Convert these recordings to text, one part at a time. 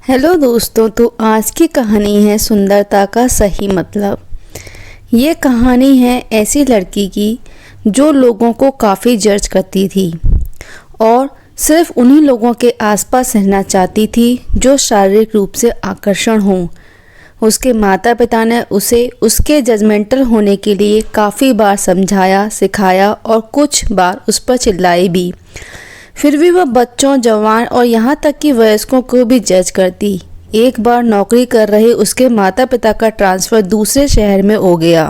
Hello दोस्तों, तो आज की कहानी है सुंदरता का सही मतलब। ये कहानी है ऐसी लड़की की जो लोगों को काफ़ी जज करती थी और सिर्फ उन्हीं लोगों के आसपास रहना चाहती थी जो शारीरिक रूप से आकर्षण हों। उसके माता पिता ने उसे उसके जजमेंटल होने के लिए काफ़ी बार समझाया, सिखाया और कुछ बार उस पर चिल्लाई भी। फिर भी वह बच्चों, जवान और यहाँ तक कि वयस्कों को भी जज करती। एक बार नौकरी कर रहे उसके माता पिता का ट्रांसफ़र दूसरे शहर में हो गया।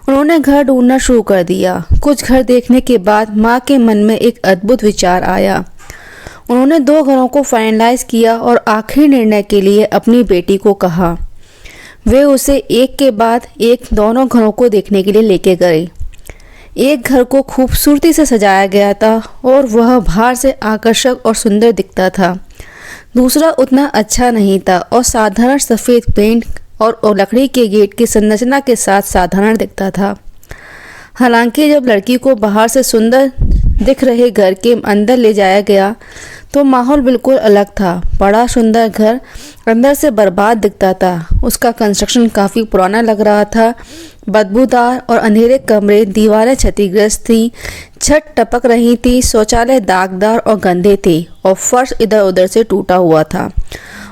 उन्होंने घर ढूंढना शुरू कर दिया। कुछ घर देखने के बाद माँ के मन में एक अद्भुत विचार आया। उन्होंने 2 घरों को फाइनलाइज किया और आखिरी निर्णय के लिए अपनी बेटी को कहा। वे उसे एक के बाद एक दोनों घरों को देखने के लिए लेके गए। एक घर को खूबसूरती से सजाया गया था और वह बाहर से आकर्षक और सुंदर दिखता था। दूसरा उतना अच्छा नहीं था और साधारण सफ़ेद पेंट और लकड़ी के गेट की संरचना के साथ साधारण दिखता था। हालांकि जब लड़की को बाहर से सुंदर दिख रहे घर के अंदर ले जाया गया तो माहौल बिल्कुल अलग था। बड़ा सुंदर घर अंदर से बर्बाद दिखता था। उसका कंस्ट्रक्शन काफ़ी पुराना लग रहा था। बदबूदार और अंधेरे कमरे, दीवारें क्षतिग्रस्त थी, छत टपक रही थी, शौचालय दागदार और गंदे थे और फर्श इधर उधर से टूटा हुआ था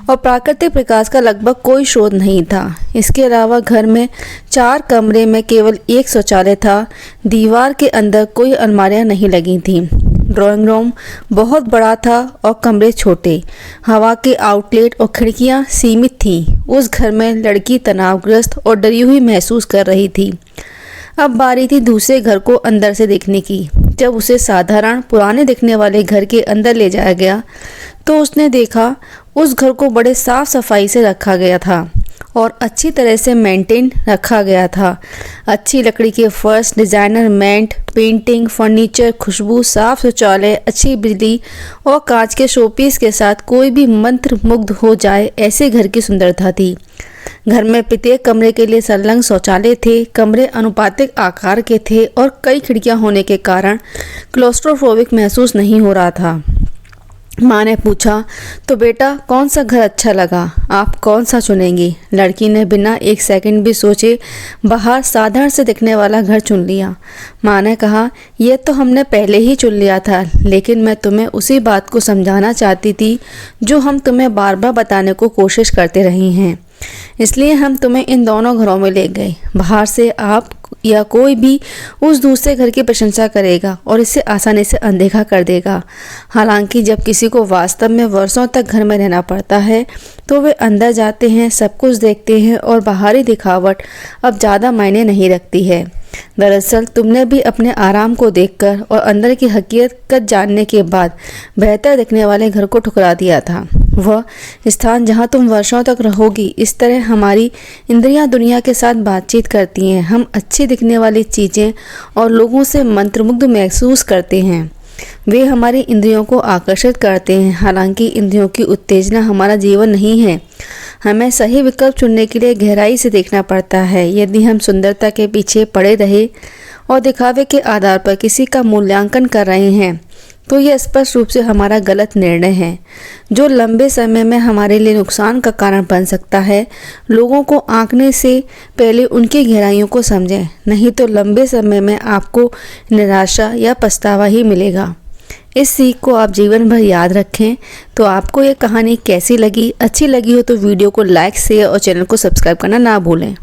और प्राकृतिक प्रकाश का लगभग कोई स्रोत नहीं था। इसके अलावा घर में 4 कमरे में केवल एक शौचालय था। दीवार के अंदर कोई अलमारियां नहीं लगी थीं। ड्राइंग रूम बहुत बड़ा था और कमरे छोटे। हवा के आउटलेट और खिड़कियां सीमित थीं। उस घर में लड़की तनावग्रस्त और डरी हुई महसूस कर रही थी। अब बारी थी दूसरे घर को अंदर से देखने की। जब उसे साधारण पुराने दिखने वाले घर के अंदर ले जाया गया तो उसने देखा उस घर को बड़े साफ सफाई से रखा गया था और अच्छी तरह से मेंटेन रखा गया था। अच्छी लकड़ी के फर्श, डिजाइनर मैट, पेंटिंग, फर्नीचर, खुशबू, साफ शौचालय, अच्छी बिजली और कांच के शोपीस के साथ कोई भी मंत्र मुग्ध हो जाए ऐसे घर की सुंदरता थी। घर में प्रत्येक कमरे के लिए संलग्न शौचालय थे। कमरे अनुपातिक आकार के थे और कई खिड़कियां होने के कारण क्लॉस्ट्रोफोबिक महसूस नहीं हो रहा था। माँ ने पूछा, तो बेटा कौन सा घर अच्छा लगा? आप कौन सा चुनेंगी? लड़की ने बिना एक सेकंड भी सोचे बाहर साधारण से दिखने वाला घर चुन लिया। माँ ने कहा, यह तो हमने पहले ही चुन लिया था, लेकिन मैं तुम्हें उसी बात को समझाना चाहती थी जो हम तुम्हें बार बार बताने को कोशिश करते रही हैं। इसलिए हम तुम्हें इन दोनों घरों में ले गए। बाहर से आप या कोई भी उस दूसरे घर की प्रशंसा करेगा और इसे आसानी से अनदेखा कर देगा। हालांकि जब किसी को वास्तव में वर्षों तक घर में रहना पड़ता है तो वे अंदर जाते हैं, सब कुछ देखते हैं और बाहरी दिखावट अब ज़्यादा मायने नहीं रखती है। दरअसल तुमने भी अपने आराम को देखकर और अंदर की हकीकत जानने के बाद बेहतर दिखने वाले घर को ठुकरा दिया था। वह स्थान जहां तुम वर्षों तक रहोगी। इस तरह हमारी इंद्रियां दुनिया के साथ बातचीत करती हैं। हम अच्छी दिखने वाली चीज़ें और लोगों से मंत्रमुग्ध महसूस करते हैं। वे हमारी इंद्रियों को आकर्षित करते हैं। हालांकि इंद्रियों की उत्तेजना हमारा जीवन नहीं है। हमें सही विकल्प चुनने के लिए गहराई से देखना पड़ता है। यदि हम सुंदरता के पीछे पड़े रहे और दिखावे के आधार पर किसी का मूल्यांकन कर रहे हैं तो यह स्पष्ट रूप से हमारा गलत निर्णय है जो लंबे समय में हमारे लिए नुकसान का कारण बन सकता है। लोगों को आंकने से पहले उनकी गहराइयों को समझें, नहीं तो लंबे समय में आपको निराशा या पछतावा ही मिलेगा। इस सीख को आप जीवन भर याद रखें। तो आपको ये कहानी कैसी लगी? अच्छी लगी हो तो वीडियो को लाइक, शेयर और चैनल को सब्सक्राइब करना ना भूलें।